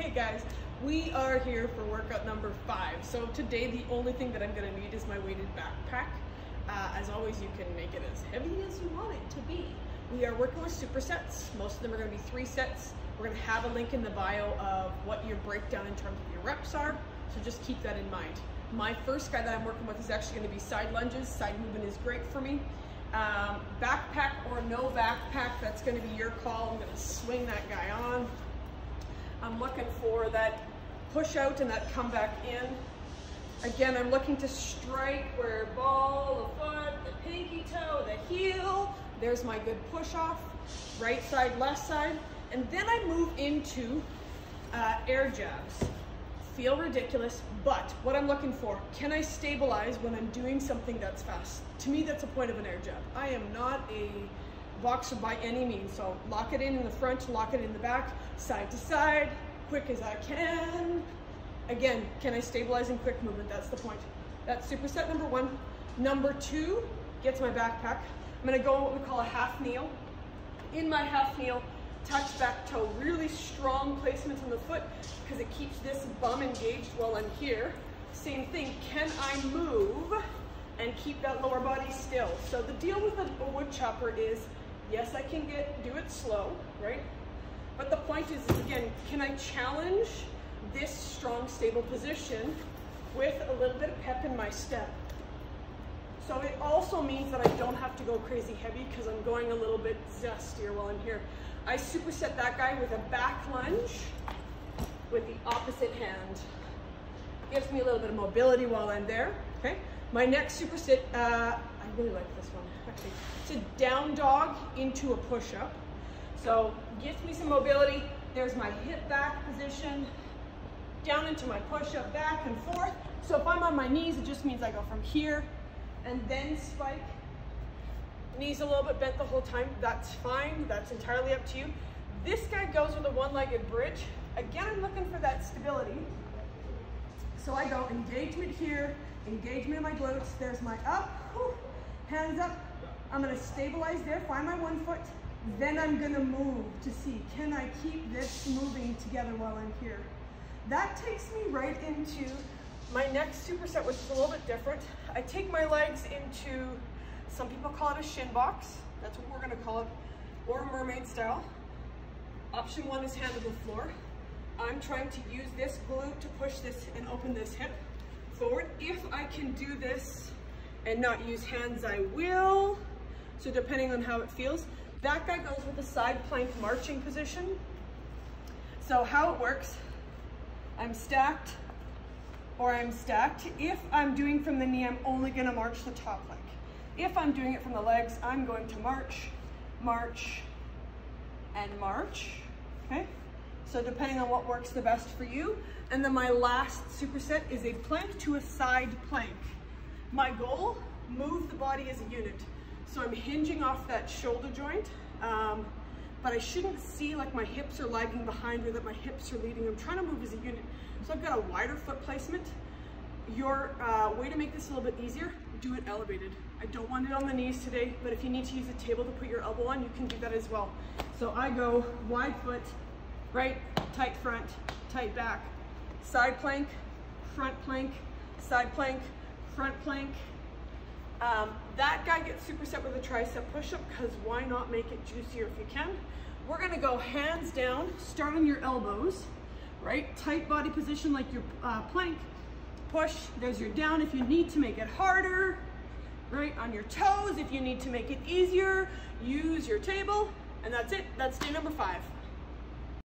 Hey guys, we are here for workout number 5. So today the only thing that I'm going to need is my weighted backpack. As always, you can make it as heavy as you want it to be. We are working with supersets. Most of them are going to be 3 sets. We're going to have a link in the bio of what your breakdown in terms of your reps are. So just keep that in mind. My first guy that I'm working with is actually going to be side lunges. Side movement is great for me. Backpack or no backpack, that's going to be your call. I'm going to swing that guy on. I'm looking for that push out and that come back in. Again, I'm looking to strike where ball, the foot, the pinky toe, the heel. There's my good push off. Right side, left side. And then I move into air jabs. Feel ridiculous, but what I'm looking for, can I stabilize when I'm doing something that's fast? To me, that's a point of an air jab. I am not a boxer by any means, so lock it in the front, lock it in the back, side to side, quick as I can. Again, can I stabilize in quick movement? That's the point. That's superset number 1. Number 2 gets my backpack. I'm gonna go on what we call a half kneel. In my half kneel, touch back toe, really strong placement on the foot because it keeps this bum engaged while I'm here. Same thing, can I move and keep that lower body still? So the deal with a wood chopper is, yes, I can do it slow, right? But the point is, again, can I challenge this strong, stable position with a little bit of pep in my step? So it also means that I don't have to go crazy heavy because I'm going a little bit zestier while I'm here. I superset that guy with a back lunge with the opposite hand. Gives me a little bit of mobility while I'm there, okay? My next superset, I really like this one, actually. It's a down dog into a push-up. So gives me some mobility. There's my hip back position, down into my push-up, back and forth. So if I'm on my knees, it just means I go from here and then spike. Knees a little bit bent the whole time, that's fine, that's entirely up to you. This guy goes with a one-legged bridge. Again, I'm looking for that stability. So I go engagement here, engagement in my glutes, there's my up, whew, hands up. I'm gonna stabilize there, find my 1 foot, then I'm gonna move to see, can I keep this moving together while I'm here? That takes me right into my next superset, which is a little bit different. I take my legs into, some people call it a shin box, that's what we're gonna call it, or mermaid style. Option 1 is hand to the floor. I'm trying to use this glute to push this and open this hip forward. If I can do this and not use hands, I will. So depending on how it feels. That guy goes with a side plank marching position. So how it works, I'm stacked or I'm stacked. If I'm doing from the knee, I'm only gonna march the top leg. If I'm doing it from the legs, I'm going to march, march, and march, okay? So depending on what works the best for you. And then my last superset is a plank to a side plank. My goal, move the body as a unit. So I'm hinging off that shoulder joint, but I shouldn't see like my hips are lagging behind or that my hips are leading. I'm trying to move as a unit. So I've got a wider foot placement. Your way to make this a little bit easier, do it elevated. I don't want it on the knees today, but if you need to use a table to put your elbow on, you can do that as well. So I go wide foot, right, tight front, tight back, side plank, front plank, side plank, front plank. That guy gets superset with a tricep push-up because why not make it juicier if you can? We're gonna go hands down, start on your elbows, right? Tight body position like your plank. Push, there's your down if you need to make it harder, right? On your toes if you need to make it easier, use your table, and that's it. That's day number 5.